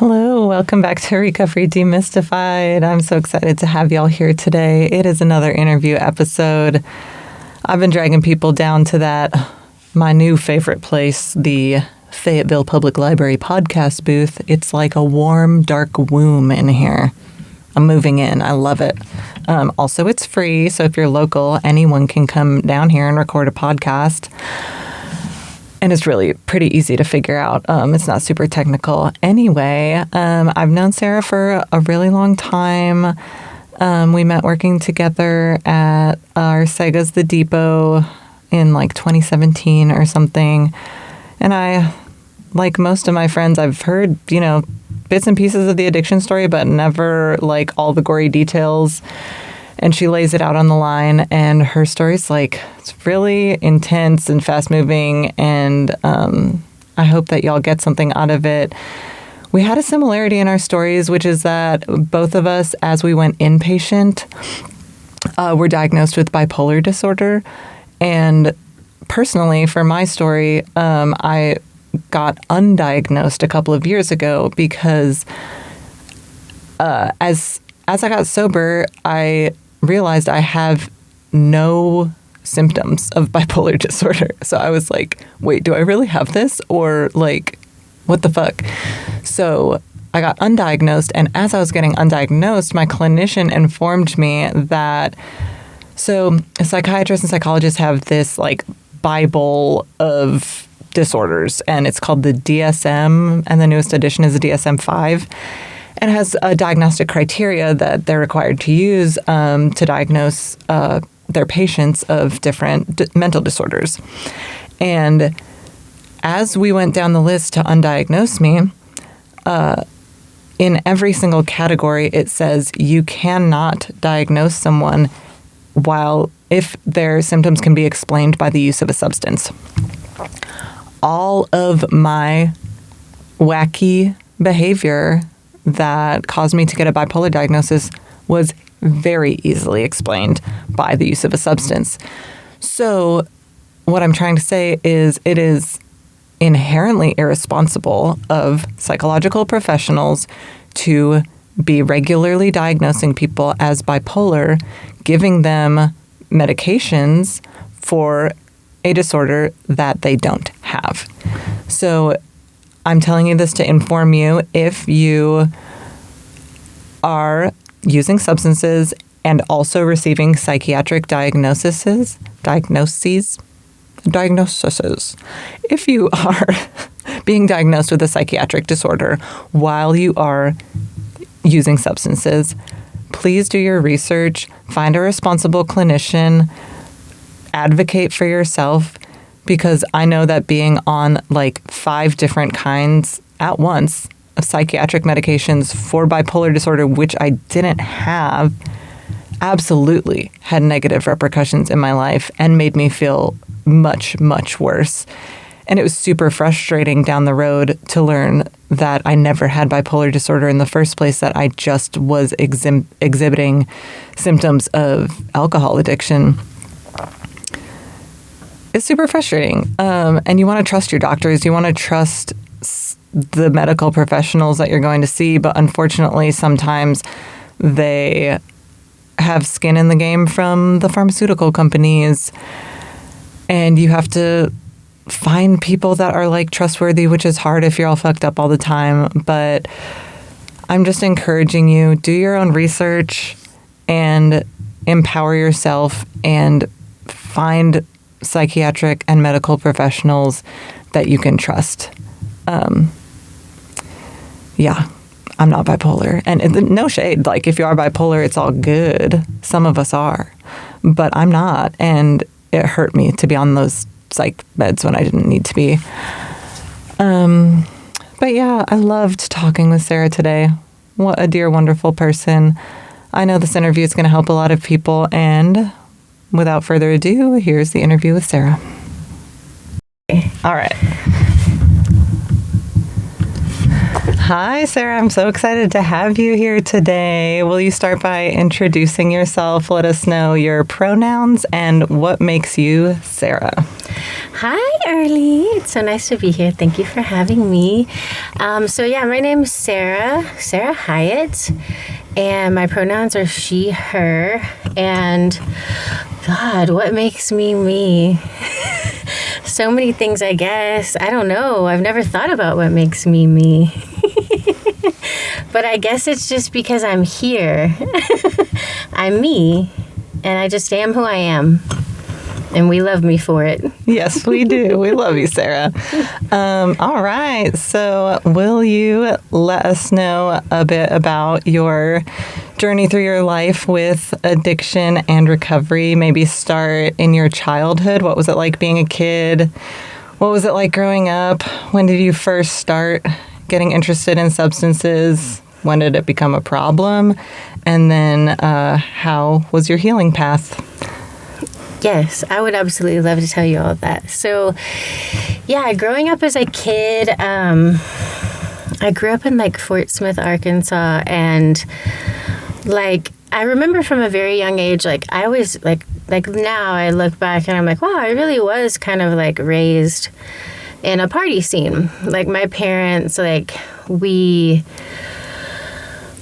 Hello, welcome back to Recovery Demystified. I'm so excited to have y'all here today. It is another interview episode. I've been dragging people down to my new favorite place, the Fayetteville Public Library podcast booth. It's like a warm, dark womb in here. I'm moving in. I love it. Also, it's free, so if you're local, anyone can come down here and record a podcast. And it's really pretty easy to figure out. It's not super technical. Anyway, I've known Sara for a really long time. We met working together at our Sega's The Depot in like 2017 or something. And I, like most of my friends, I've heard, bits and pieces of the addiction story, but never like all the gory details. And she lays it out on the line, and her story's it's really intense and fast moving, and I hope that y'all get something out of it. We had a similarity in our stories, which is that both of us, as we went inpatient, were diagnosed with bipolar disorder. And personally, for my story, I got undiagnosed a couple of years ago because as I got sober, I realized I have no symptoms of bipolar disorder. So I was like, wait, do I really have this? Or what the fuck? So I got undiagnosed. And as I was getting undiagnosed, my clinician informed me that, so psychiatrists and psychologists have this Bible of disorders, and it's called the DSM, and the newest edition is the DSM-5. And has a diagnostic criteria that they're required to use to diagnose their patients of different mental disorders. And as we went down the list to undiagnose me, in every single category, it says you cannot diagnose someone if their symptoms can be explained by the use of a substance. All of my wacky behavior that caused me to get a bipolar diagnosis was very easily explained by the use of a substance. So what I'm trying to say is it is inherently irresponsible of psychological professionals to be regularly diagnosing people as bipolar, giving them medications for a disorder that they don't have. So I'm telling you this to inform you if you are using substances and also receiving psychiatric diagnoses. If you are being diagnosed with a psychiatric disorder while you are using substances, please do your research, find a responsible clinician, advocate for yourself, because I know that being on 5 different kinds at once of psychiatric medications for bipolar disorder, which I didn't have, absolutely had negative repercussions in my life and made me feel much, much worse. And it was super frustrating down the road to learn that I never had bipolar disorder in the first place, that I just was exhibiting symptoms of alcohol addiction. It's super frustrating. And you want to trust your doctors. You want to trust the medical professionals that you're going to see. But unfortunately, sometimes they have skin in the game from the pharmaceutical companies. And you have to find people that are trustworthy, which is hard if you're all fucked up all the time. But I'm just encouraging you, do your own research and empower yourself and find psychiatric and medical professionals that you can trust. yeah, I'm not bipolar. And no shade. Like, if you are bipolar, it's all good. Some of us are. But I'm not. And it hurt me to be on those psych meds when I didn't need to be. But yeah, I loved talking with Sara today. What a dear, wonderful person. I know this interview is going to help a lot of people. And without further ado, here's the interview with Sara. All right. Hi, Sara. I'm so excited to have you here today. Will you start by introducing yourself? Let us know your pronouns and what makes you Sara. Hi, Early. It's so nice to be here. Thank you for having me. My name's Sara Hiatt, and my pronouns are she, her, and God, what makes me me? So many things, I guess. I don't know. I've never thought about what makes me me. But I guess it's just because I'm here. I'm me, and I just am who I am. And we love me for it. Yes, we do. We love you, Sara. All right. So will you let us know a bit about your journey through your life with addiction and recovery? Maybe start in your childhood. What was it like being a kid? What was it like growing up? When did you first start getting interested in substances? When did it become a problem? And then how was your healing path? Yes, I would absolutely love to tell you all of that. So, yeah, growing up as a kid, I grew up in like Fort Smith, Arkansas, and like I remember from a very young age, like I always like now I look back and I'm like, wow, I really was kind of like raised in a party scene. Like my parents, like we're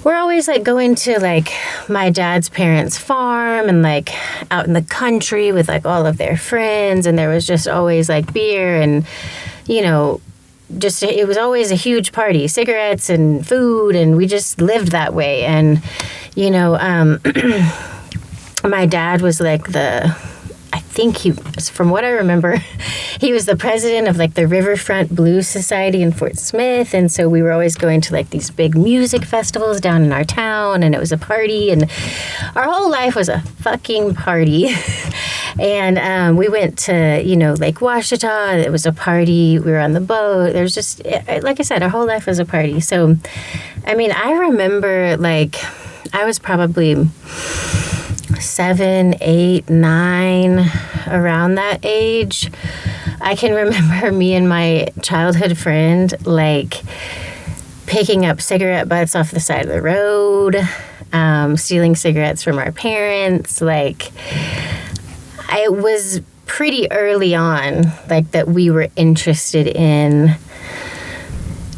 always like going to like my dad's parents' farm and like out in the country with like all of their friends, and there was just always like beer and, you know, just it was always a huge party, cigarettes and food, and we just lived that way. And, you know, my dad was like I think from what I remember, he was the president of like the Riverfront Blues Society in Fort Smith. And so we were always going to like these big music festivals down in our town, and it was a party, and our whole life was a fucking party. And we went to, you know, Lake Washita. It was a party. We were on the boat. There's just, like I said, our whole life was a party. So, I mean, I remember like I was probably 7, 8, 9, around that age. I can remember me and my childhood friend like picking up cigarette butts off the side of the road, stealing cigarettes from our parents. Like, it was pretty early on, like that we were interested in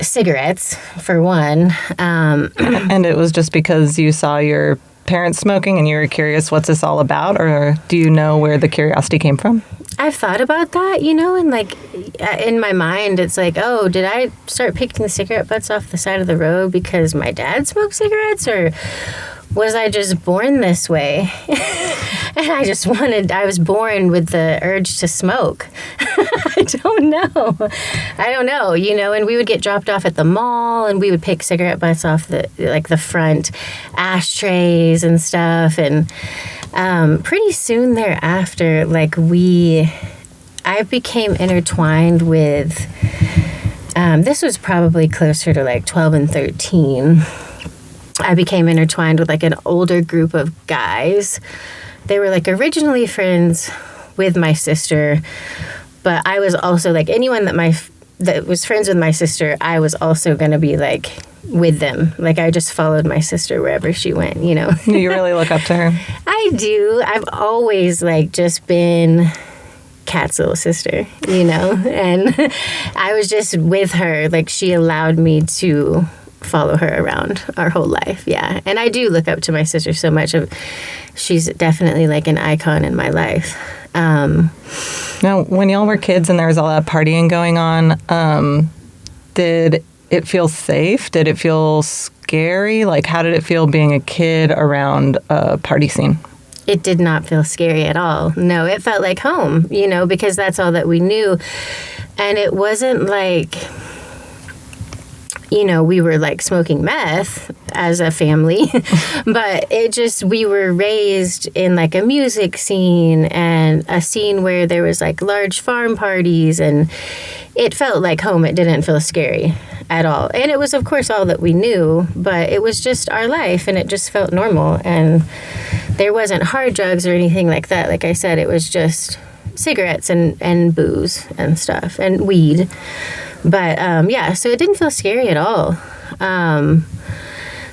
cigarettes, for one. And it was just because you saw your parents smoking and you were curious, what's this all about? Or do you know where the curiosity came from? I've thought about that, you know, and like in my mind, it's like, oh, did I start picking cigarette butts off the side of the road because my dad smoked cigarettes, or was I just born this way? And I was born with the urge to smoke. I don't know, you know, and we would get dropped off at the mall and we would pick cigarette butts off the front ashtrays and stuff. And pretty soon thereafter, like I became intertwined with, this was probably closer to like 12 and 13. I became intertwined with like an older group of guys. They were like originally friends with my sister, but I was also like anyone that was friends with my sister, I was also going to be like with them. Like I just followed my sister wherever she went, you know. You really look up to her? I do. I've always like just been Kat's little sister, you know, and I was just with her. Like she allowed me to follow her around our whole life. Yeah. And I do look up to my sister so much. She's definitely like an icon in my life. Now, when y'all were kids and there was all that partying going on, did it feel safe? Did it feel scary? Like, how did it feel being a kid around a party scene? It did not feel scary at all. No, it felt like home, you know, because that's all that we knew. And it wasn't like, we were like smoking meth as a family, but we were raised in like a music scene and a scene where there was like large farm parties, and it felt like home. It didn't feel scary at all. And it was, of course, all that we knew, but it was just our life, and it just felt normal. And there wasn't hard drugs or anything like that. Like I said, it was just cigarettes and booze and stuff and weed. But so it didn't feel scary at all.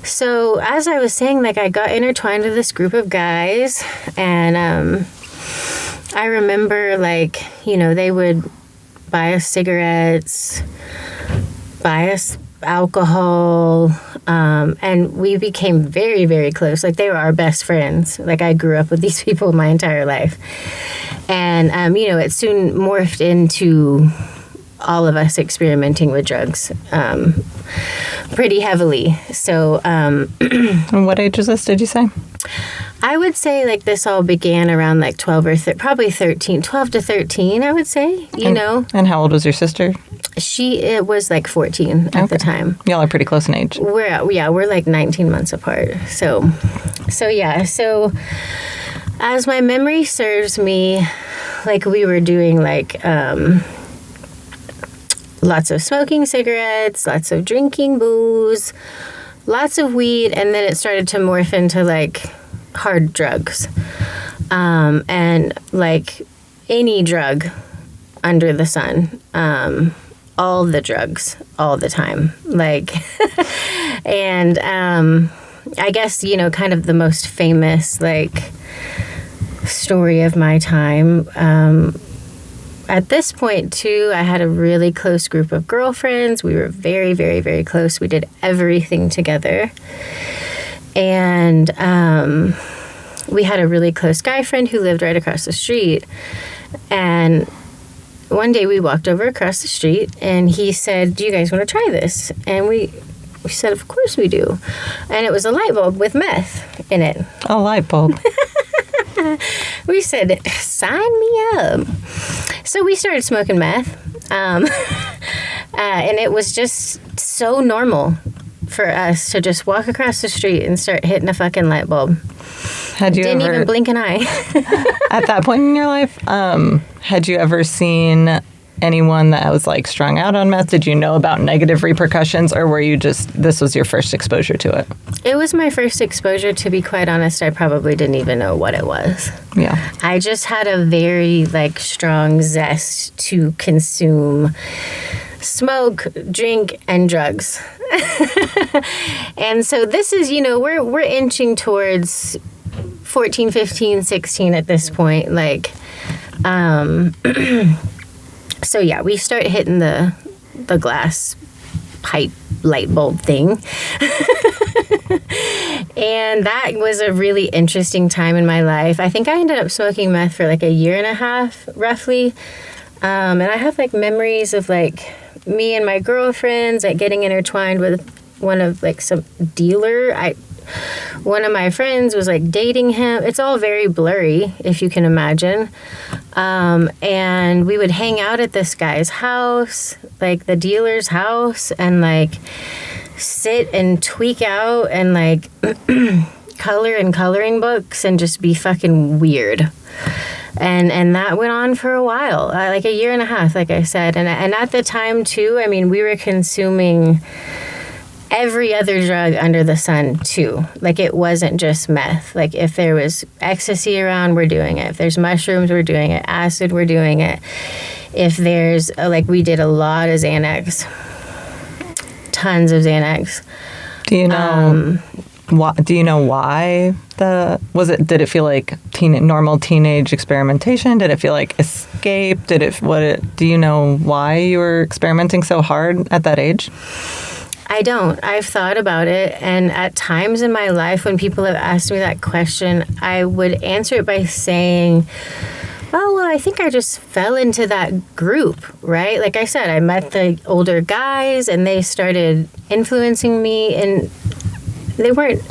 So as I was saying, like, I got intertwined with this group of guys, and I remember, like, they would buy us cigarettes, buy us alcohol, and we became very, very close. Like, they were our best friends. Like, I grew up with these people my entire life. And, it soon morphed into all of us experimenting with drugs pretty heavily. So, And what age was this, did you say? I would say, like, this all began around, like, 12 or probably 13, 12 to 13, I would say, And how old was your sister? It was, like, 14 at the time. Y'all are pretty close in age. We're, like, 19 months apart. So as my memory serves me, like, we were doing, like, lots of smoking cigarettes, lots of drinking booze, lots of weed, and then it started to morph into, like, hard drugs. And, like, any drug under the sun. All the drugs, all the time. Like, and I guess, kind of the most famous, like, story of my time, at this point, too, I had a really close group of girlfriends. We were very, very, very close. We did everything together. And we had a really close guy friend who lived right across the street. And one day we walked over across the street, and he said, "Do you guys want to try this?" And we said, "Of course we do." And it was a light bulb with meth in it. A light bulb. We said, "Sign me up." So we started smoking meth, and it was just so normal for us to just walk across the street and start hitting a fucking light bulb. Didn't even blink an eye. At that point in your life, had you ever seen anyone that was, like, strung out on meth? Did you know about negative repercussions, or were you this was your first exposure to it? It was my first exposure. To be quite honest, I probably didn't even know what it was. Yeah. I just had a very, like, strong zest to consume smoke, drink, and drugs. And so this is, we're inching towards 14, 15, 16 at this point. Like, so yeah, we start hitting the glass pipe light bulb thing. And that was a really interesting time in my life. I think I ended up smoking meth for like a year and a half, roughly. And I have, like, memories of, like, me and my girlfriends, like, getting intertwined with one of, like, some dealer. One of my friends was, like, dating him. It's all very blurry, if you can imagine. And we would hang out at this guy's house, like, the dealer's house, and, like, sit and tweak out and, like, color in coloring books and just be fucking weird. And that went on for a while, like a year and a half, like I said. And at the time, too, I mean, we were consuming every other drug under the sun, too. Like, it wasn't just meth. Like, if there was ecstasy around, we're doing it. If there's mushrooms, we're doing it. Acid, we're doing it. If there's, like, we did a lot of Xanax. Tons of Xanax. Do you know... Do you know why did it feel like normal teenage experimentation? Did it feel like escape? Do you know why you were experimenting so hard at that age? I don't. I've thought about it, and at times in my life when people have asked me that question, I would answer it by saying, "Oh, well, I think I just fell into that group," right? Like I said, I met the older guys, and they started influencing me, and they weren't,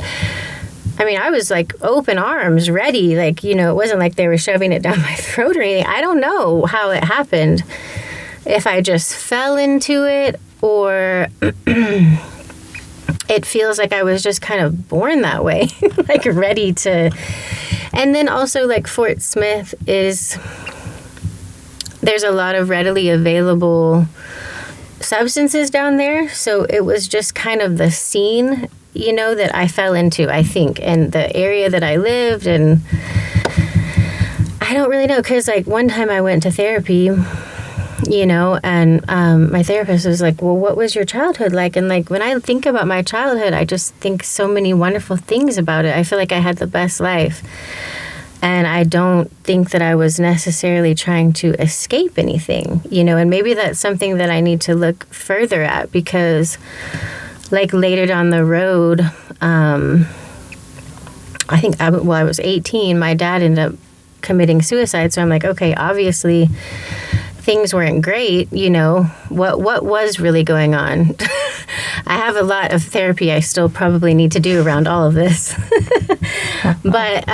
I mean, I was, like, open arms, ready. Like, it wasn't like they were shoving it down my throat or anything. I don't know how it happened. If I just fell into it, or it feels like I was just kind of born that way, like ready to. And then also like Fort Smith there's a lot of readily available substances down there. So it was just kind of the scene, that I fell into, I think, and the area that I lived. And I don't really know, because like one time I went to therapy, and my therapist was like, well, what was your childhood like? And like when I think about my childhood, I just think so many wonderful things about it. I feel like I had the best life. And I don't think that I was necessarily trying to escape anything, and maybe that's something that I need to look further at, because like later down the road, I think I was 18, my dad ended up committing suicide. So I'm like, okay, obviously things weren't great, what was really going on? I have a lot of therapy I still probably need to do around all of this. But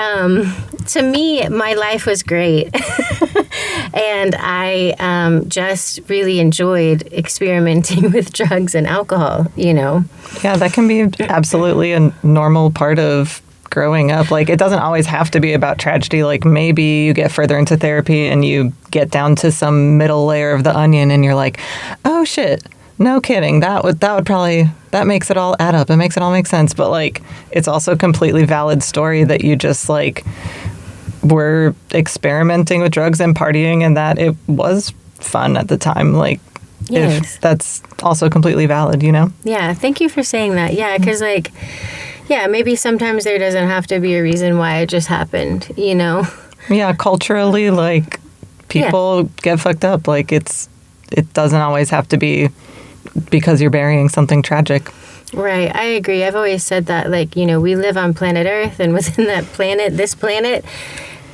to me, my life was great. And I just really enjoyed experimenting with drugs and alcohol, Yeah, that can be absolutely a normal part of growing up. Like, it doesn't always have to be about tragedy. Like, maybe you get further into therapy and you get down to some middle layer of the onion and you're like, oh shit, no kidding. That would probably, that makes it all add up. It makes it all make sense. But like, it's also a completely valid story that you just like were experimenting with drugs and partying and that it was fun at the time. Like, yes. If that's also completely valid, Yeah. Thank you for saying that. Yeah. Because like, yeah, maybe sometimes there doesn't have to be a reason why it just happened, Yeah, culturally, like, people get fucked up. Like, it doesn't always have to be because you're burying something tragic. Right, I agree. I've always said that, like, we live on planet Earth, and within that planet, this planet,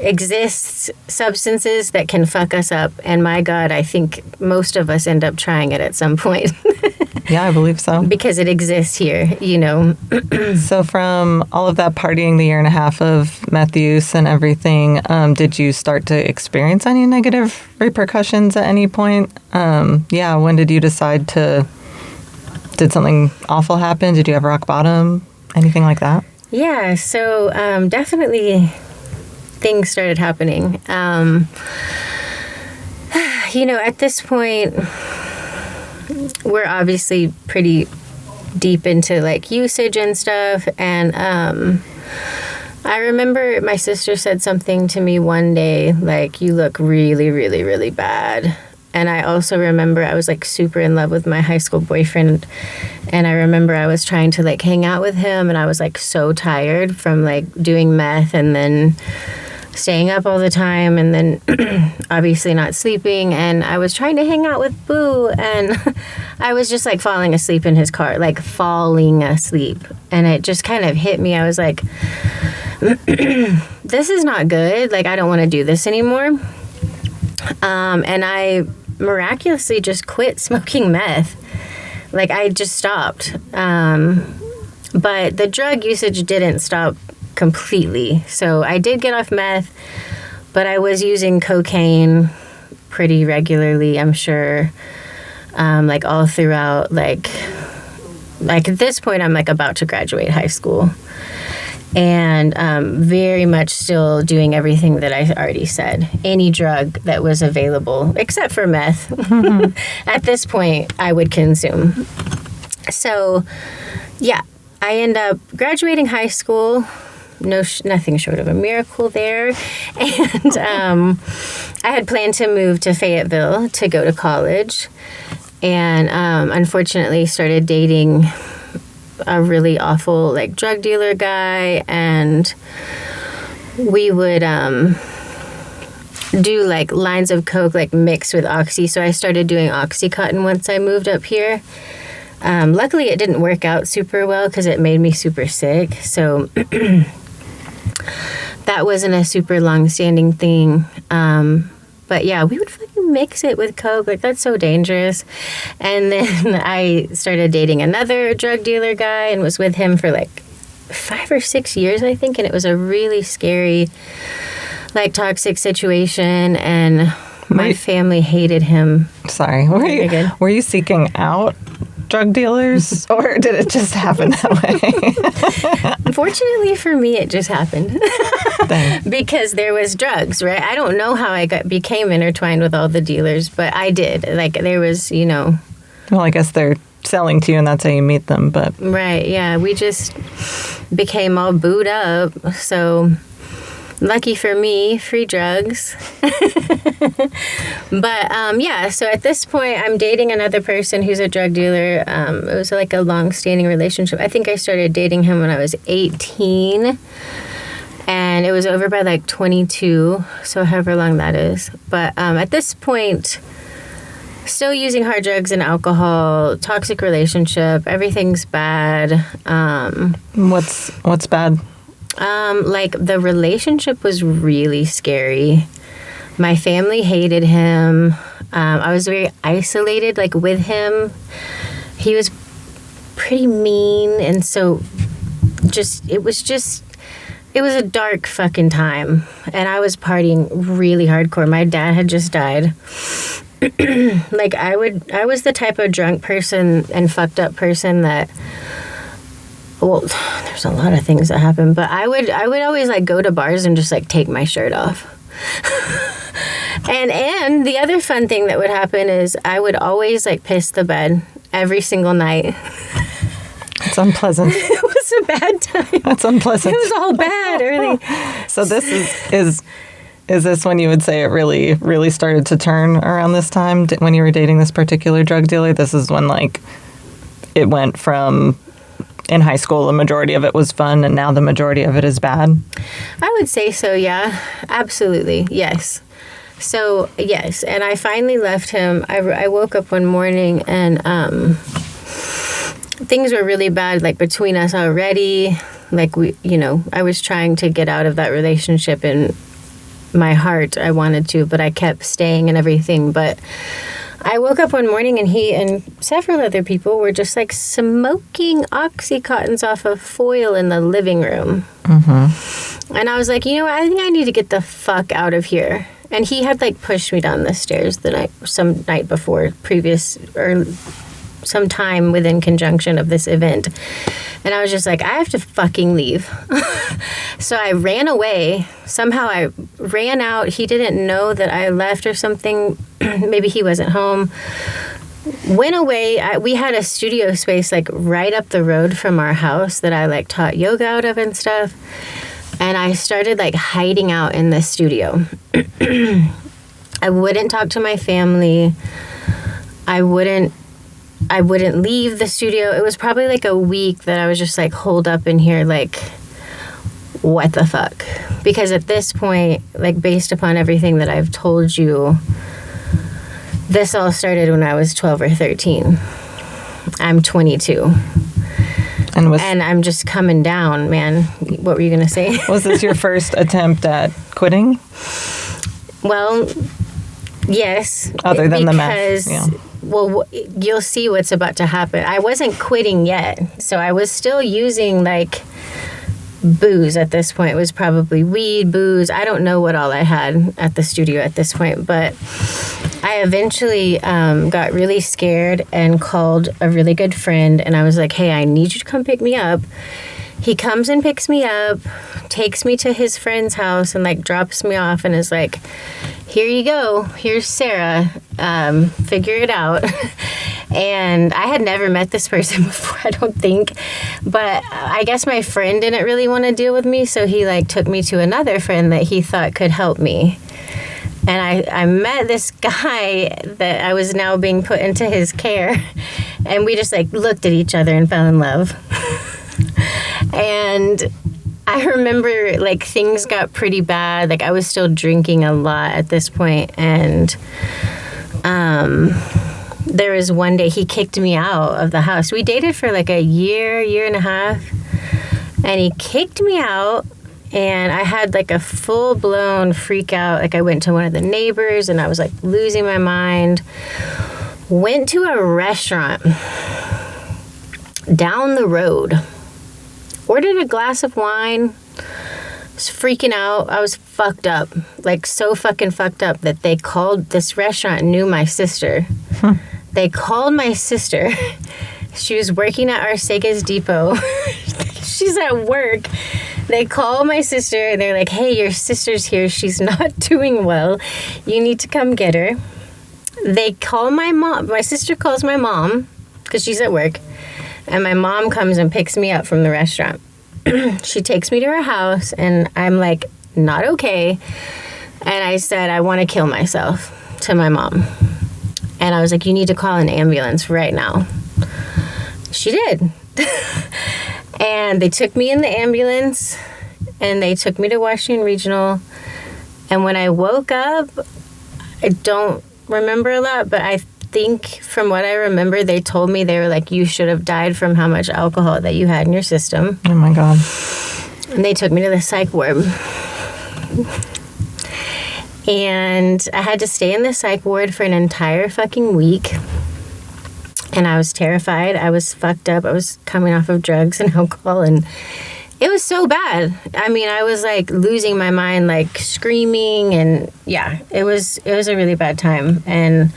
exists substances that can fuck us up. And my God, I think most of us end up trying it at some point. Yeah, I believe so. Because it exists here, So from all of that partying, the year and a half of meth use and everything, did you start to experience any negative repercussions at any point? Yeah, when did you decide did something awful happen? Did you have rock bottom? Anything like that? Yeah, so definitely things started happening. At this point, we're obviously pretty deep into like usage and stuff. And I remember my sister said something to me one day, like, you look really, really, really bad. And I also remember I was like super in love with my high school boyfriend. And I remember I was trying to like hang out with him, and I was like so tired from like doing meth and then staying up all the time and then obviously not sleeping. And I was trying to hang out with Boo, and I was just like falling asleep in his car, like falling asleep. And it just kind of hit me. I was like, this is not good. Like, I don't want to do this anymore. And I miraculously just quit smoking meth. Like, I just stopped. But the drug usage didn't stop completely. So I did get off meth, but I was using cocaine pretty regularly, I'm sure. Like all throughout, like at this point, I'm like about to graduate high school. And very much still doing everything that I already said. Any drug that was available, except for meth, at this point, I would consume. So, yeah, I end up graduating high school. Nothing short of a miracle there. And I had planned to move to Fayetteville to go to college. And unfortunately started dating a really awful like drug dealer guy, and we would do like lines of coke like mixed with oxy. So I started doing Oxycontin once I moved up here. Luckily it didn't work out super well because it made me super sick. So that wasn't a super long-standing thing. But yeah, we would fucking mix it with coke. Like, that's so dangerous. And then I started dating another drug dealer guy and was with him for like 5 or 6 years, I think. And it was a really scary, like, toxic situation. And my family hated him. Sorry. Were you seeking out drug dealers, or did it just happen that way? Unfortunately for me, it just happened. Because there was drugs, right? I don't know how I became intertwined with all the dealers, but I did. Like, there was, Well, I guess they're selling to you, and that's how you meet them, but... Right, yeah. We just became all booed up, so... Lucky for me, free drugs. But, yeah, so at this point, I'm dating another person who's a drug dealer. It was like a long-standing relationship. I think I started dating him when I was 18. And it was over by, like, 22, so however long that is. But at this point, still using hard drugs and alcohol, toxic relationship, everything's bad. What's bad? Like, the relationship was really scary. My family hated him. I was very isolated, like, with him. He was pretty mean, and so it was a dark fucking time. And I was partying really hardcore. My dad had just died. Like, I was the type of drunk person and fucked up person that... Well, there's a lot of things that happen, but I would always, like, go to bars and just, like, take my shirt off. and the other fun thing that would happen is I would always, like, piss the bed every single night. It's unpleasant. It was a bad time. That's unpleasant. It was all bad, everything. So this is this when you would say it really, really started to turn around this time when you were dating this particular drug dealer? This is when, like, it went from... In high school, the majority of it was fun, and now the majority of it is bad? I would say so, yeah. Absolutely, yes. So, yes, and I finally left him. I woke up one morning, and things were really bad, like, between us already. Like, I was trying to get out of that relationship in my heart. I wanted to, but I kept staying and everything, but... I woke up one morning and he and several other people were just, like, smoking Oxycontins off of foil in the living room. Mm-hmm. And I was like, I think I need to get the fuck out of here. And he had, like, pushed me down the stairs some night before, or some time within conjunction of this event. And I was just like, I have to fucking leave. So I ran away. Somehow I ran out. He didn't know that I left or something. Maybe he wasn't home. Went away. We had a studio space, like, right up the road from our house that I, like, taught yoga out of and stuff. And I started, like, hiding out in the studio. I wouldn't talk to my family. I wouldn't leave the studio. It was probably, like, a week that I was just, like, holed up in here, like, what the fuck? Because at this point, like, based upon everything that I've told you, this all started when I was 12 or 13. I'm 22. And I'm just coming down, man. What were you going to say? Was this your first attempt at quitting? Well, yes. Other than the meth. Yeah. Well, you'll see what's about to happen. I wasn't quitting yet. So I was still using, like, booze at this point. It was probably weed, booze. I don't know what all I had at the studio at this point. But I eventually got really scared and called a really good friend. And I was like, hey, I need you to come pick me up. He comes and picks me up, takes me to his friend's house and, like, drops me off and is like, here you go. Here's Sarah. Figure it out. And I had never met this person before, I don't think. But I guess my friend didn't really want to deal with me, so he, like, took me to another friend that he thought could help me. And I met this guy that I was now being put into his care. And we just, like, looked at each other and fell in love. And I remember, like, things got pretty bad. Like, I was still drinking a lot at this point. And there was one day he kicked me out of the house. We dated for, like, a year and a half. And he kicked me out. And I had, like, a full-blown freak out. Like, I went to one of the neighbors, and I was, like, losing my mind. Went to a restaurant down the road. Ordered a glass of wine. Was freaking out. I was fucked up. Like, so fucking fucked up that they called, this restaurant knew my sister. They called my sister She was working at Arcega's Depot. She's at work. They call my sister and they're like, hey, your sister's here. She's not doing well. You need to come get her. They call my mom. My sister calls my mom because she's at work. And my mom comes and picks me up from the restaurant. She takes me to her house and I'm like, not okay. And I said, I want to kill myself to my mom. And I was like, you need to call an ambulance right now. She did. And they took me in the ambulance and they took me to Washington Regional. And when I woke up, I don't remember a lot, but I think from what I remember, they told me, they were like, you should have died from how much alcohol that you had in your system. Oh my God. And they took me to the psych ward. And I had to stay in the psych ward for an entire fucking week. And I was terrified. I was fucked up. I was coming off of drugs and alcohol. And it was so bad. I mean, I was like losing my mind, like screaming. And yeah, it was a really bad time. And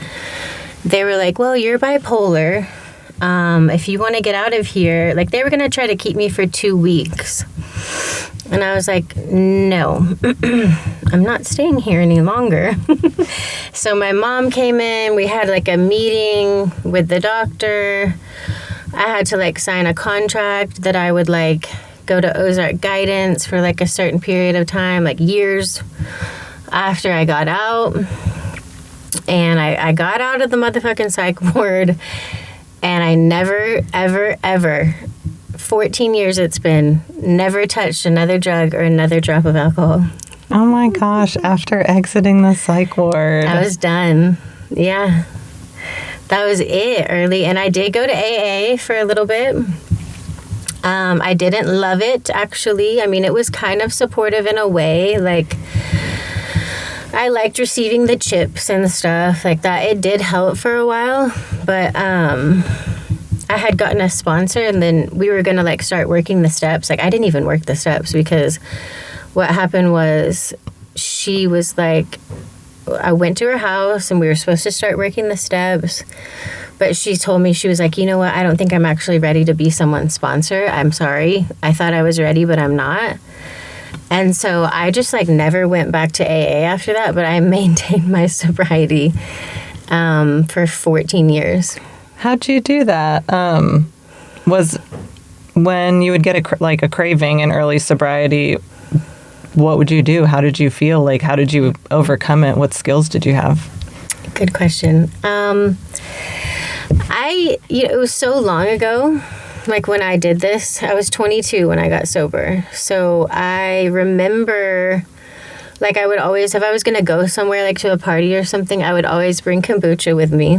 they were like, well, you're bipolar. If you want to get out of here, like they were going to try to keep me for 2 weeks. And I was like, no, I'm not staying here any longer. So my mom came in. We had like a meeting with the doctor. I had to like sign a contract that I would like go to Ozark Guidance for like a certain period of time, like years after I got out. And I got out of the motherfucking psych ward. And I never, ever, ever, 14 years it's been, never touched another drug or another drop of alcohol. Oh my gosh, after exiting the psych ward. I was done. Yeah. That was it early. And I did go to AA for a little bit. I didn't love it, actually. I mean, it was kind of supportive in a way. Like, I liked receiving the chips and stuff like that. It did help for a while. But I had gotten a sponsor and then we were going to like start working the steps. Like I didn't even work the steps because what happened was she was like, I went to her house and we were supposed to start working the steps. But she told me, she was like, you know what? I don't think I'm actually ready to be someone's sponsor. I'm sorry. I thought I was ready, but I'm not. And so I just like never went back to AA after that, but I maintained my sobriety for 14 years. How'd you do that? Was when you would get a craving in early sobriety, what would you do? How did you feel? Like, how did you overcome it? What skills did you have? Good question. It was so long ago. Like when I did this, I was 22 when I got sober. So I remember, like I would always, if I was going to go somewhere like to a party or something, I would always bring kombucha with me.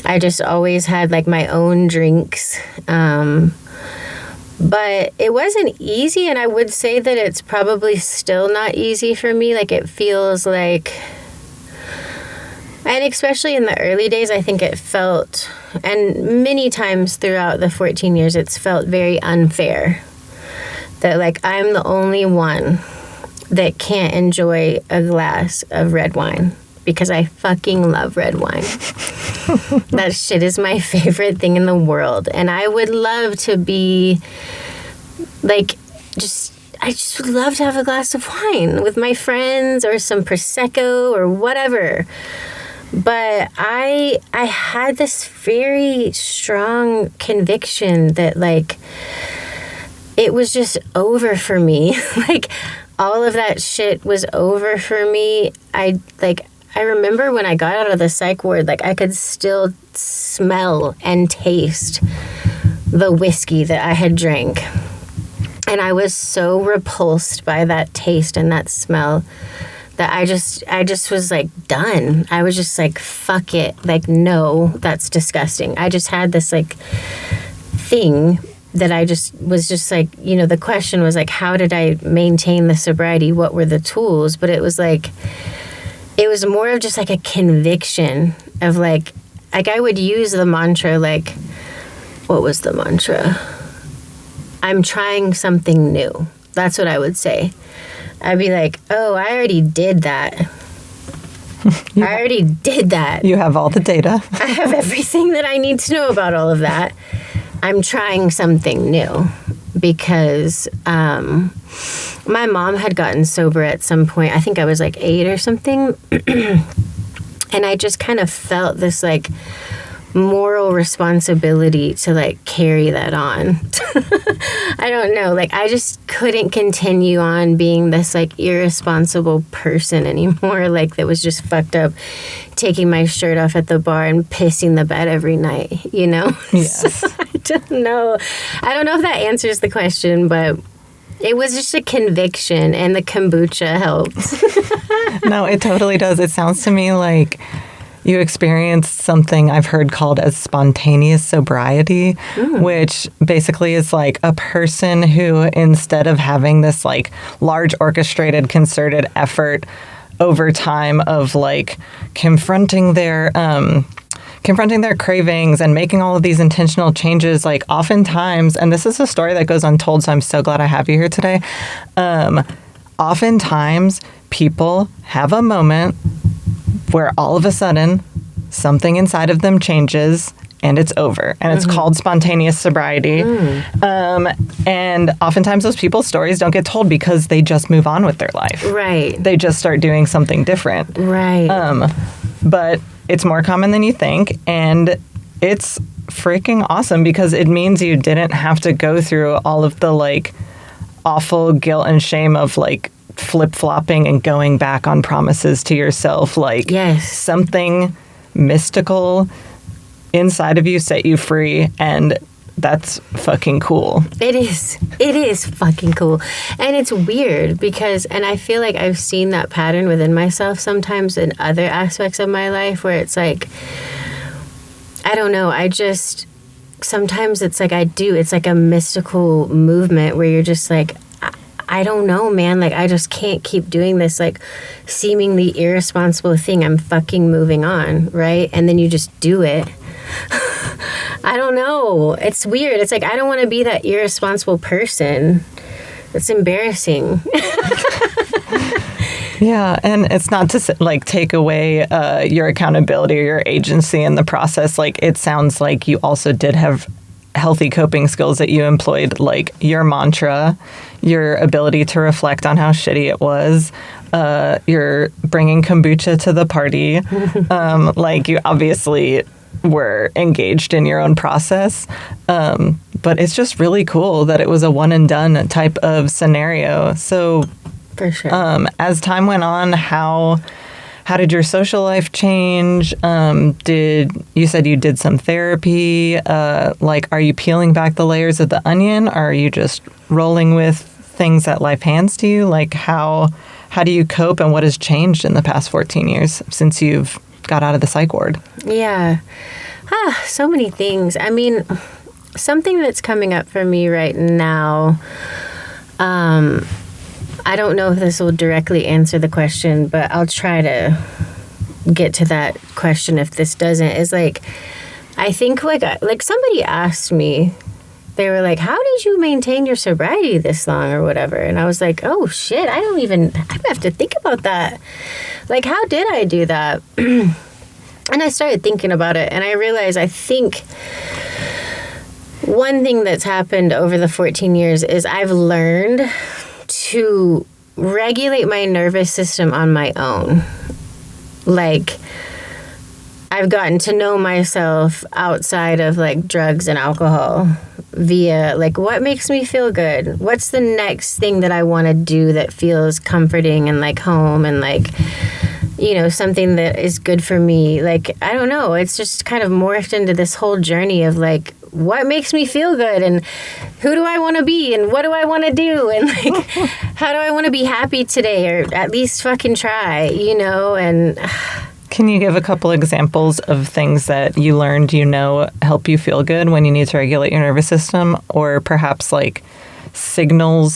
I just always had like my own drinks. But it wasn't easy. And I would say that it's probably still not easy for me. Like it feels like, and especially in the early days, I think it felt, and many times throughout the 14 years, it's felt very unfair. That, like, I'm the only one that can't enjoy a glass of red wine because I fucking love red wine. That shit is my favorite thing in the world. And I would love to be, like, I just would love to have a glass of wine with my friends or some Prosecco or whatever. But I had this very strong conviction that, like, it was just over for me. Like, all of that shit was over for me. I remember when I got out of the psych ward, like, I could still smell and taste the whiskey that I had drank. And I was so repulsed by that taste and that smell that I just was like done. I was just like, fuck it. Like, no, that's disgusting. I just had this like thing that I just was just like, you know, the question was like, how did I maintain the sobriety? What were the tools? But it was like, it was more of just like a conviction of like I would use the mantra, like, what was the mantra? I'm trying something new. That's what I would say. I'd be like, oh, I already did that. I already did that. You have all the data. I have everything that I need to know about all of that. I'm trying something new because my mom had gotten sober at some point. I think I was like 8 or something. And I just kind of felt this like moral responsibility to like carry that on. I don't know. Like I just couldn't continue on being this like irresponsible person anymore. Like that was just fucked up, taking my shirt off at the bar and pissing the bed every night, you know? Yes. So, I don't know. I don't know if that answers the question, but it was just a conviction and the kombucha helped. No, it totally does. It sounds to me like you experienced something I've heard called as spontaneous sobriety, which basically is like a person who, instead of having this like large orchestrated concerted effort over time of like confronting their cravings and making all of these intentional changes, like oftentimes, and this is a story that goes untold, so I'm so glad I have you here today. Oftentimes people have a moment where all of a sudden something inside of them changes and it's over. And it's called spontaneous sobriety. And oftentimes those people's stories don't get told because they just move on with their life. Right. They just start doing something different. Right. But it's more common than you think. And it's freaking awesome because it means you didn't have to go through all of the like awful guilt and shame of like flip-flopping and going back on promises to yourself. Like something mystical inside of you set you free, and that's fucking cool. It is fucking cool. And it's weird because, and I feel like I've seen that pattern within myself sometimes in other aspects of my life where it's like, I don't know, sometimes it's like it's like a mystical movement where you're just like, I don't know, man. Like, I just can't keep doing this, like, seemingly irresponsible thing. I'm fucking moving on, right? And then you just do it. I don't know. It's weird. It's like, I don't want to be that irresponsible person. It's embarrassing. Yeah, and it's not to, like, take away your accountability or your agency in the process. Like, it sounds like you also did have healthy coping skills that you employed, like your mantra, your ability to reflect on how shitty it was, you're bringing kombucha to the party. Like you obviously were engaged in your own process. But it's just really cool that it was a one and done type of scenario. So for sure. As time went on, how did your social life change? You said you did some therapy? Like, are you peeling back the layers of the onion? Or are you just rolling with things that life hands to you? Like, how do you cope, and what has changed in the past 14 years since you've got out of the psych ward? Yeah. So many things. I mean, something that's coming up for me right now, I don't know if this will directly answer the question, but I'll try to get to that question if this doesn't. Is like, I think like somebody asked me, they were like, how did you maintain your sobriety this long or whatever? And I was like, oh shit, I have to think about that. Like, how did I do that? And I started thinking about it, and I realized I think one thing that's happened over the 14 years is I've learned to regulate my nervous system on my own. Like, I've gotten to know myself outside of like drugs and alcohol via like, what makes me feel good? What's the next thing that I want to do that feels comforting and like home and like, you know, something that is good for me. Like, I don't know. It's just kind of morphed into this whole journey of like, what makes me feel good and who do I want to be and what do I want to do and like, how do I want to be happy today or at least fucking try, you know? And can you give a couple examples of things that you learned, help you feel good when you need to regulate your nervous system, or perhaps like smaller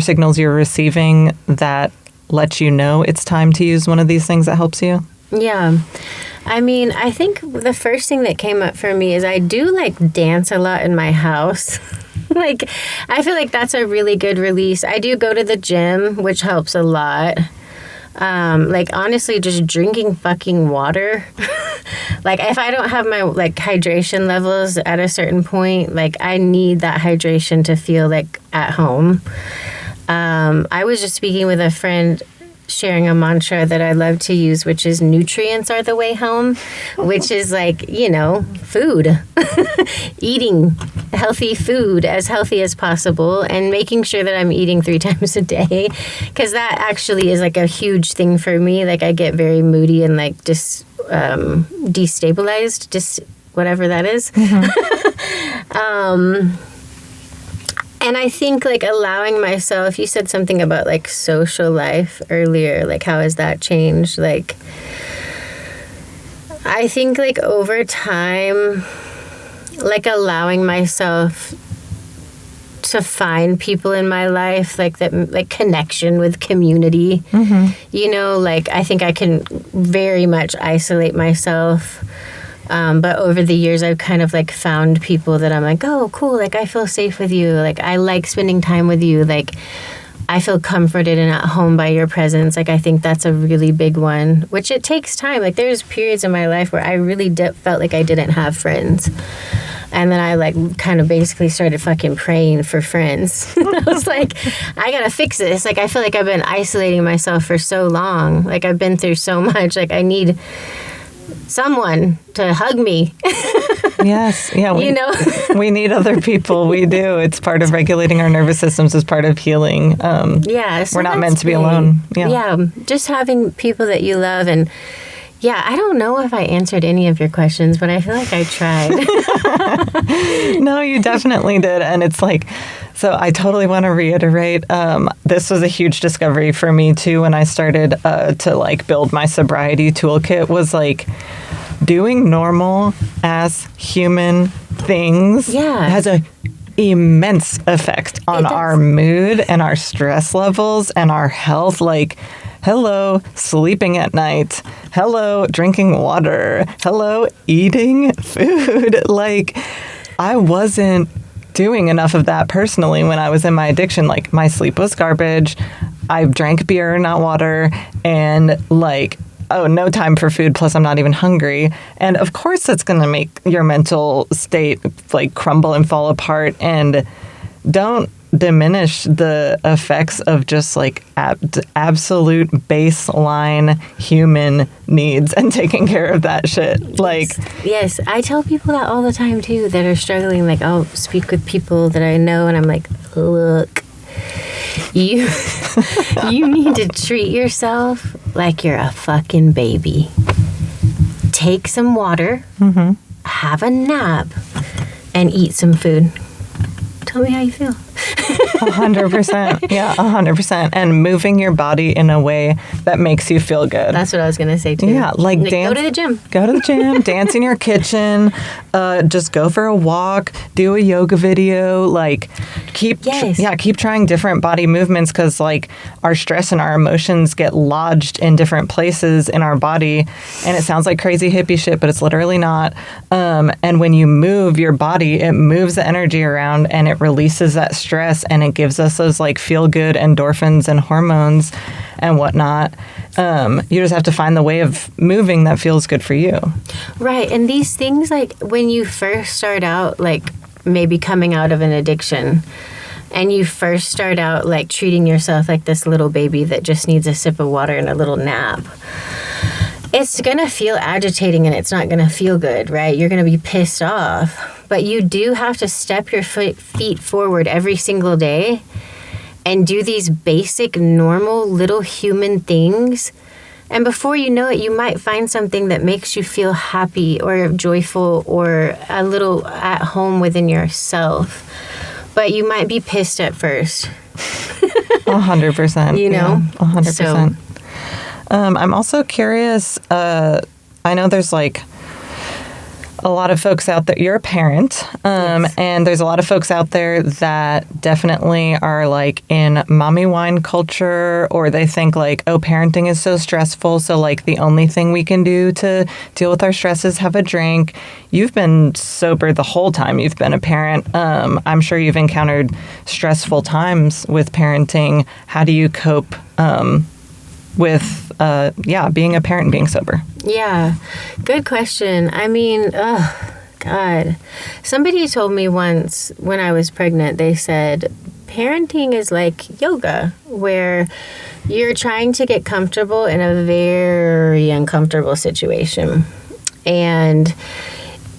signals you're receiving that let you know it's time to use one of these things that helps you? Yeah. I mean, I think the first thing that came up for me is I do like dance a lot in my house. Like, I feel like that's a really good release. I do go to the gym, which helps a lot. Like, honestly, just drinking fucking water. Like, if I don't have my, like, hydration levels at a certain point, like, I need that hydration to feel, like, at home. I was just speaking with a friend, sharing a mantra that I love to use, which is nutrients are the way home, which is like, you know, food. Eating healthy food, as healthy as possible, and making sure that I'm eating 3 times a day, because that actually is like a huge thing for me. Like, I get very moody and like destabilized, whatever that is. And I think, like, allowing myself, you said something about, like, social life earlier, like, how has that changed? Like, I think, like, over time, like, allowing myself to find people in my life, like, that, like, connection with community, you know, like, I think I can very much isolate myself. But over the years, I've kind of, like, found people that I'm like, oh, cool, like, I feel safe with you. Like, I like spending time with you. Like, I feel comforted and at home by your presence. Like, I think that's a really big one, which it takes time. Like, there's periods in my life where I really felt like I didn't have friends. And then I, like, kind of basically started fucking praying for friends. I was like, I gotta fix this. Like, I feel like I've been isolating myself for so long. Like, I've been through so much. Like, I need someone to hug me. Yes. Yeah. You know? We need other people. We do. It's part of regulating our nervous systems, is part of healing. Yeah. So we're not meant to be alone. Yeah. Yeah. Just having people that you love. And yeah, I don't know if I answered any of your questions, but I feel like I tried. No, you definitely did. And it's like, so I totally want to reiterate, this was a huge discovery for me too when I started to like build my sobriety toolkit, was like doing normal ass human things has a immense effect on our mood and our stress levels and our health. Like, hello, sleeping at night. Hello, drinking water. Hello, eating food. Like, I wasn't doing enough of that personally when I was in my addiction. Like, my sleep was garbage. I drank beer, not water. And like, oh, no time for food. Plus, I'm not even hungry. And of course, that's going to make your mental state like crumble and fall apart. And don't diminish the effects of just like absolute baseline human needs and taking care of that shit. Like, yes, I tell people that all the time too that are struggling. Like, I'll speak with people that I know and I'm like, look, you need to treat yourself like you're a fucking baby. Take some water, have a nap, and eat some food. Tell me how you feel. 100%. Yeah, 100%. And moving your body in a way that makes you feel good. That's what I was going to say, too. Yeah, like dance. Go to the gym. Go to the gym, dance in your kitchen, just go for a walk, do a yoga video, like keep trying different body movements, because like our stress and our emotions get lodged in different places in our body. And it sounds like crazy hippie shit, but it's literally not. And when you move your body, it moves the energy around and it releases that stress, and it gives us those like feel good endorphins and hormones and whatnot. You just have to find the way of moving that feels good for you. Right. And these things, like when you first start out, like maybe coming out of an addiction, and you first start out like treating yourself like this little baby that just needs a sip of water and a little nap, it's going to feel agitating and it's not going to feel good, right? You're going to be pissed off. But you do have to step your feet forward every single day and do these basic, normal, little human things. And before you know it, you might find something that makes you feel happy or joyful or a little at home within yourself. But you might be pissed at first. 100%. You know? Yeah, 100%. I'm also curious, I know there's like a lot of folks out there, you're a parent, Yes. and there's a lot of folks out there that definitely are like in mommy wine culture, or they think like, oh, parenting is so stressful, so like the only thing we can do to deal with our stress is have a drink. You've been sober the whole time you've been a parent. I'm sure you've encountered stressful times with parenting. How do you cope with, being a parent and being sober? Yeah, good question. I mean, oh, God. Somebody told me once when I was pregnant, they said, parenting is like yoga, where you're trying to get comfortable in a very uncomfortable situation. And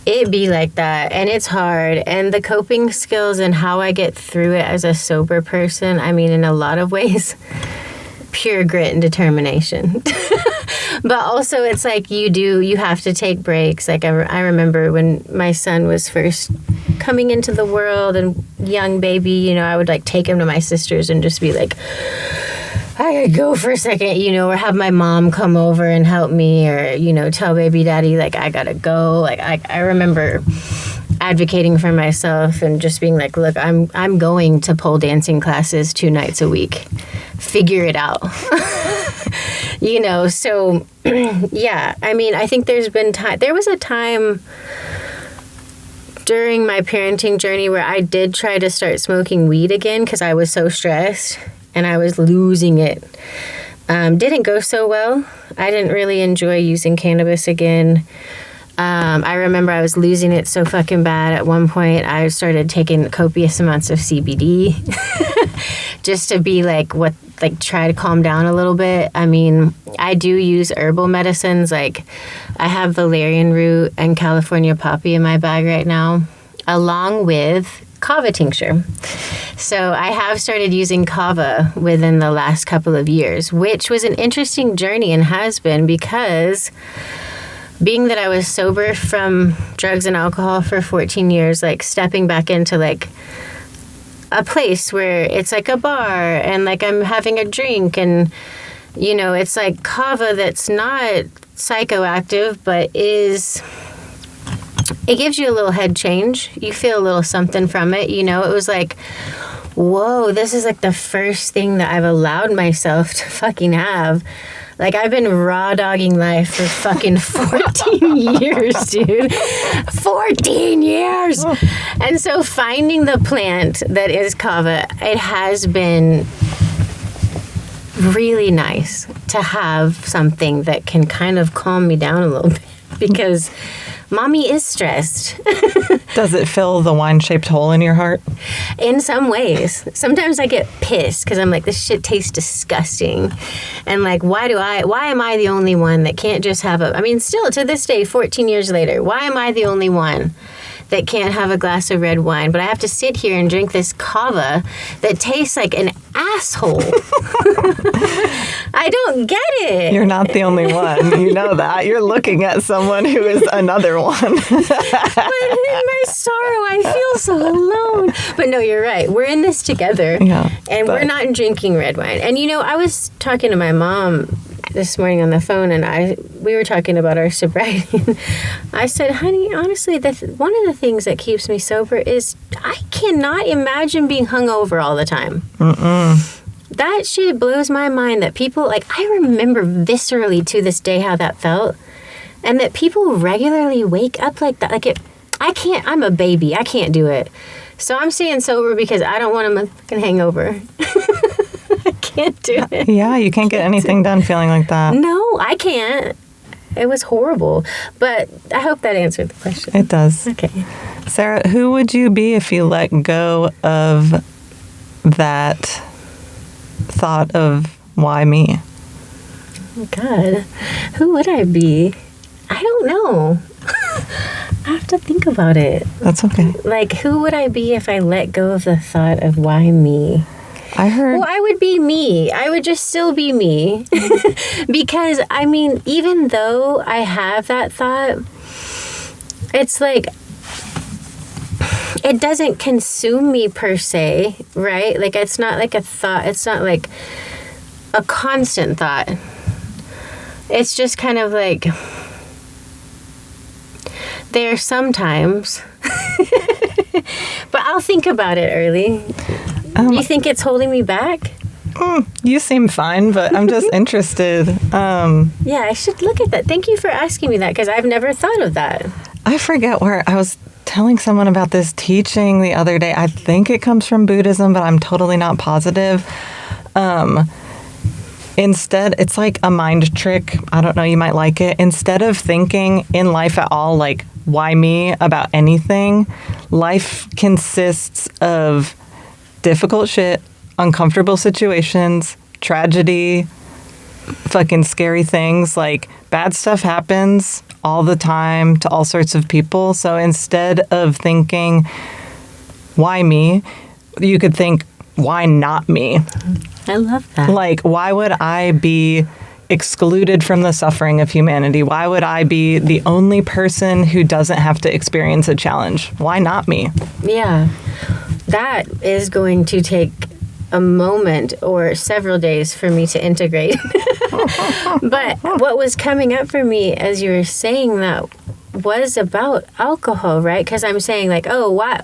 it be like that, and it's hard. And the coping skills and how I get through it as a sober person, I mean, in a lot of ways, pure grit and determination. But also it's like you have to take breaks. Like I remember when my son was first coming into the world and young baby, you know, I would like take him to my sisters and just be like, I gotta go for a second, you know, or have my mom come over and help me, or, you know, tell baby daddy, like, I gotta go. Like, I remember advocating for myself and just being like, look, I'm going to pole dancing classes 2 nights a week. Figure it out. You know, so, yeah. I mean, I think there was a time during my parenting journey where I did try to start smoking weed again because I was so stressed. And I was losing it. Didn't go so well. I didn't really enjoy using cannabis again. I remember I was losing it so fucking bad. At one point, I started taking copious amounts of CBD just to be try to calm down a little bit. I mean, I do use herbal medicines. Like, I have valerian root and California poppy in my bag right now, along with kava tincture. So I have started using kava within the last couple of years, which was an interesting journey and has been, because being that I was sober from drugs and alcohol for 14 years, like stepping back into like a place where it's like a bar and like I'm having a drink, and, you know, it's like kava that's not psychoactive, but it gives you a little head change. You feel a little something from it. You know, it was like, whoa, this is like the first thing that I've allowed myself to fucking have. Like, I've been raw dogging life for fucking 14 years, dude. 14 years! And so finding the plant that is kava, it has been really nice to have something that can kind of calm me down a little bit, because mommy is stressed. Does it fill the wine-shaped hole in your heart? In some ways. Sometimes I get pissed because I'm like, this shit tastes disgusting. And like, why am I the only one that can't just have I mean, still to this day, 14 years later, why am I the only one that can't have a glass of red wine, but I have to sit here and drink this kava that tastes like an asshole? I don't get it. You're not the only one. You know that. You're looking at someone who is another one. But in my sorrow, I feel so alone. But no, you're right. We're in this together. Yeah, and we're not drinking red wine. And, you know, I was talking to my mom this morning on the phone, and we were talking about our sobriety. I said, honey, honestly, one of the things that keeps me sober is I cannot imagine being hungover all the time. That shit blows my mind that people, like, I remember viscerally to this day how that felt, and that people regularly wake up like that. Like, I'm a baby. I can't do it. So I'm staying sober because I don't want a fucking hangover. I can't do it. Yeah, you can't get anything done feeling like that. No, I can't. It was horrible. But I hope that answered the question. It does. Okay. Sarah, who would you be if you let go of that thought of why me? Oh, God. Who would I be? I don't know. I have to think about it. That's okay. Like, who would I be if I let go of the thought of why me? Well, I would be me. I would just still be me. Because, I mean, even though I have that thought, it's like, it doesn't consume me per se, right? Like, it's not like a thought. It's not like a constant thought. It's just kind of like, there sometimes. But I'll think about it early. You think it's holding me back? You seem fine, but I'm just interested. Yeah, I should look at that. Thank you for asking me that, because I've never thought of that. I forget where I was telling someone about this teaching the other day. I think it comes from Buddhism, but I'm totally not positive. instead, it's like a mind trick. I don't know, you might like it. Instead of thinking in life at all, like, why me about anything, life consists of difficult shit, uncomfortable situations, tragedy, fucking scary things. Like, bad stuff happens all the time to all sorts of people. So instead of thinking, why me, you could think, why not me? I love that. Like, why would I be excluded from the suffering of humanity? Why would I be the only person who doesn't have to experience a challenge? Why not me? Yeah. That is going to take a moment or several days for me to integrate. But what was coming up for me as you were saying that was about alcohol, right? Because I'm saying, like, oh, wow.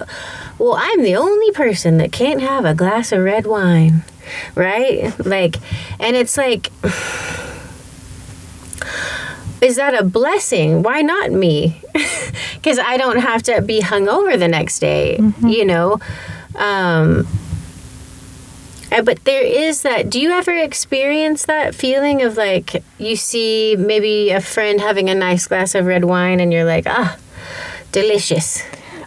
Well, I'm the only person that can't have a glass of red wine, right? Like, and it's like, is that a blessing? Why not me? Because I don't have to be hungover the next day, you know? But there is that. Do you ever experience that feeling of, like, you see maybe a friend having a nice glass of red wine and you're like, delicious.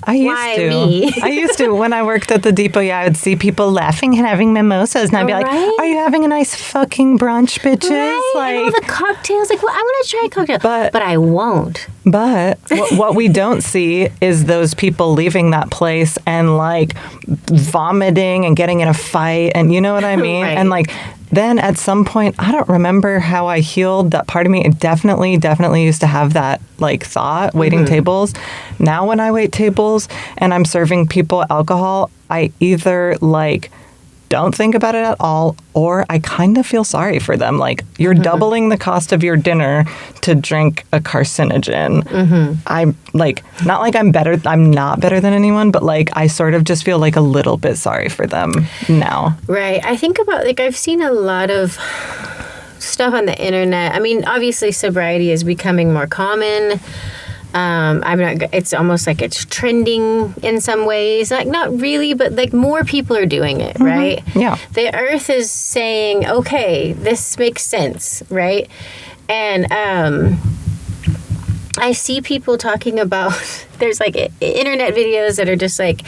I used Why to. me? I used to. When I worked at the depot, yeah, I would see people laughing and having mimosas, and I'd be like, Right? "Are you having a nice fucking brunch, bitches?" Right? Like, and all the cocktails. Like, well, I want to try a cocktail. But I won't. But what we don't see is those people leaving that place and, like, vomiting and getting in a fight, and you know what I mean? Right. And, like, then at some point, I don't remember how I healed that part of me. It definitely used to have that, like, thought, waiting tables. Now when I wait tables and I'm serving people alcohol, I either, like, don't think about it at all, or I kind of feel sorry for them. Like, you're doubling the cost of your dinner to drink a carcinogen. I'm, like, not like I'm better. I'm not better than anyone, but, like, I sort of just feel, like, a little bit sorry for them now. Right. I think about, like, I've seen a lot of stuff on the internet. I mean, obviously sobriety is becoming more common. It's almost like it's trending in some ways. Like, not really, but, like, more people are doing it, right? Yeah. The earth is saying, okay, this makes sense, right? And I see people talking about, there's, like, internet videos that are just like,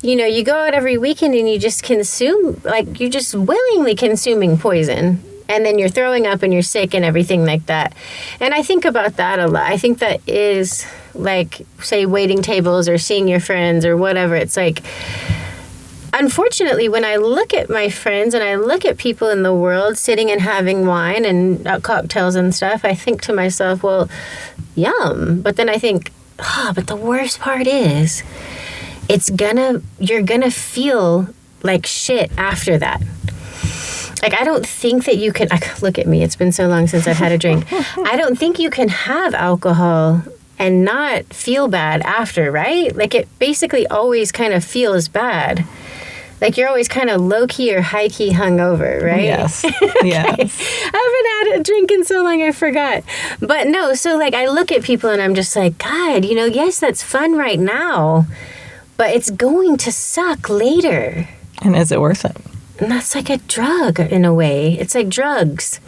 you know, you go out every weekend and you just consume, like, you're just willingly consuming poison. And then you're throwing up and you're sick and everything like that. And I think about that a lot. I think that is, like, say, waiting tables or seeing your friends or whatever. It's like, unfortunately, when I look at my friends and I look at people in the world sitting and having wine and cocktails and stuff, I think to myself, well, yum. But then I think, but the worst part is, you're gonna feel like shit after that. Like, I don't think that you can, look at me, it's been so long since I've had a drink. I don't think you can have alcohol and not feel bad after, right? Like, it basically always kind of feels bad. Like, you're always kind of low-key or high-key hungover, right? Yes. Yes. I haven't had a drink in so long, I forgot. But no, so, like, I look at people and I'm just like, God, you know, yes, that's fun right now, but it's going to suck later. And is it worth it? And that's like a drug in a way. It's like drugs,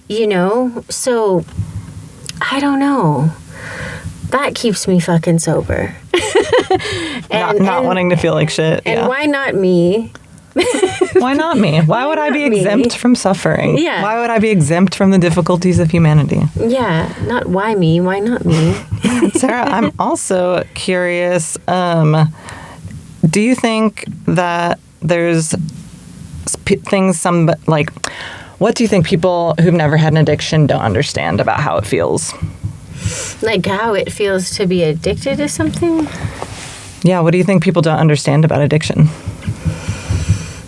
you know? So, I don't know. That keeps me fucking sober. Not wanting to feel like shit. And why not me? Why not me? Why would I be exempt from suffering? Yeah. Why would I be exempt from the difficulties of humanity? Yeah. Not why me? Why not me? Sarah, I'm also curious. Do you think that there's things what do you think people who've never had an addiction don't understand about how it feels? Like how it feels to be addicted to something? Yeah, what do you think people don't understand about addiction?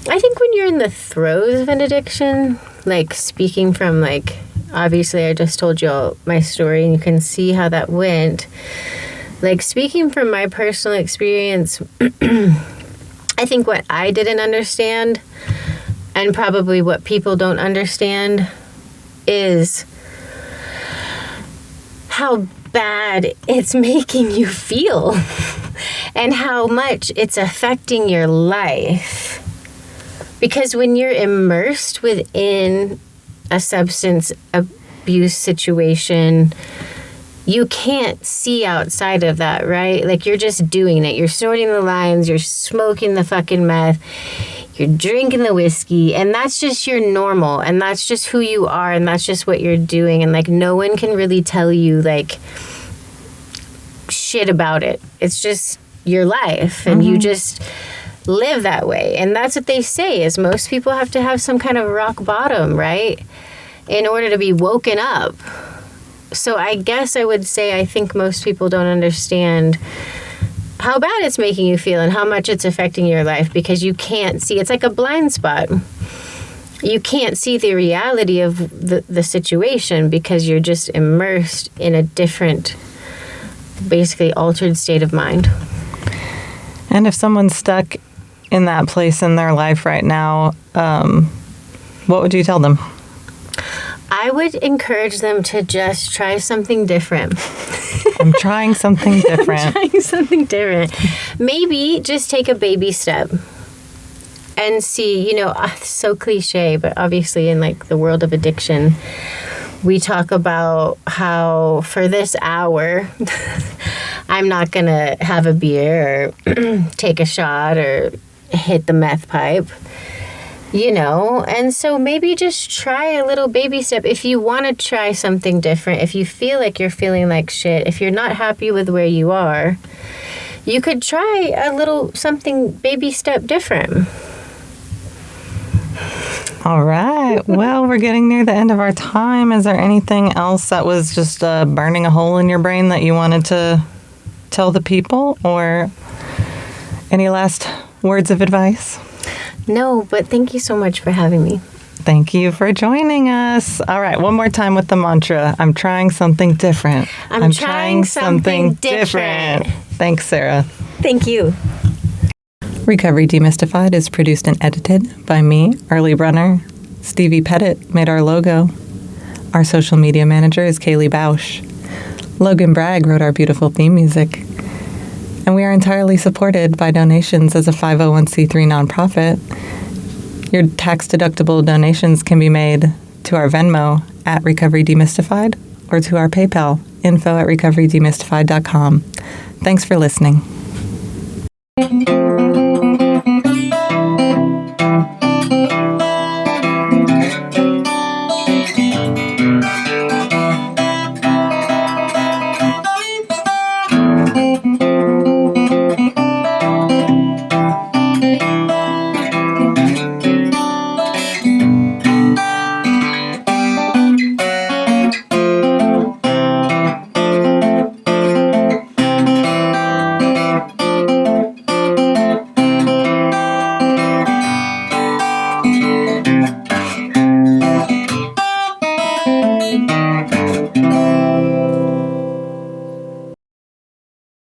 I think when you're in the throes of an addiction, like, speaking from, like, obviously I just told you all my story and you can see how that went. Like, speaking from my personal experience, I think what I didn't understand, and probably what people don't understand, is how bad it's making you feel and how much it's affecting your life. Because when you're immersed within a substance abuse situation, you can't see outside of that, right? Like, you're just doing it. You're snorting the lines, you're smoking the fucking meth, you're drinking the whiskey, and that's just your normal, and that's just who you are, and that's just what you're doing. And, like, no one can really tell you, like, shit about it. It's just your life, and you just live that way. And that's what they say, is most people have to have some kind of rock bottom, right, in order to be woken up. So I guess I would say I think most people don't understand how bad it's making you feel and how much it's affecting your life, because you can't see. It's like a blind spot. You can't see the reality of the situation because you're just immersed in a different, basically altered state of mind. And if someone's stuck in that place in their life right now, what would you tell them? I would encourage them to just try something different. I'm trying something different. Trying something different. Maybe just take a baby step and see, you know, so cliche, but obviously in like the world of addiction, we talk about how for this hour, I'm not going to have a beer or take a shot or hit the meth pipe. You know, and so maybe just try a little baby step. If you want to try something different, if you feel like you're feeling like shit, if you're not happy with where you are, you could try a little something baby step different. All right. Well, we're getting near the end of our time. Is there anything else that was just burning a hole in your brain that you wanted to tell the people, or any last words of advice? No, but thank you so much for having me. Thank you for joining us. All right, one more time with the mantra. I'm trying something different. I'm trying something different. Thanks, Sara. Thank you. Recovery Demystified is produced and edited by me, Early Brunner. Stevie Pettit made our logo. Our social media manager is Kaylee Bausch. Logan Bragg wrote our beautiful theme music. And we are entirely supported by donations as a 501c3 nonprofit. Your tax-deductible donations can be made to our Venmo at Recovery Demystified or to our PayPal, info@recoverydemystified.com. Thanks for listening.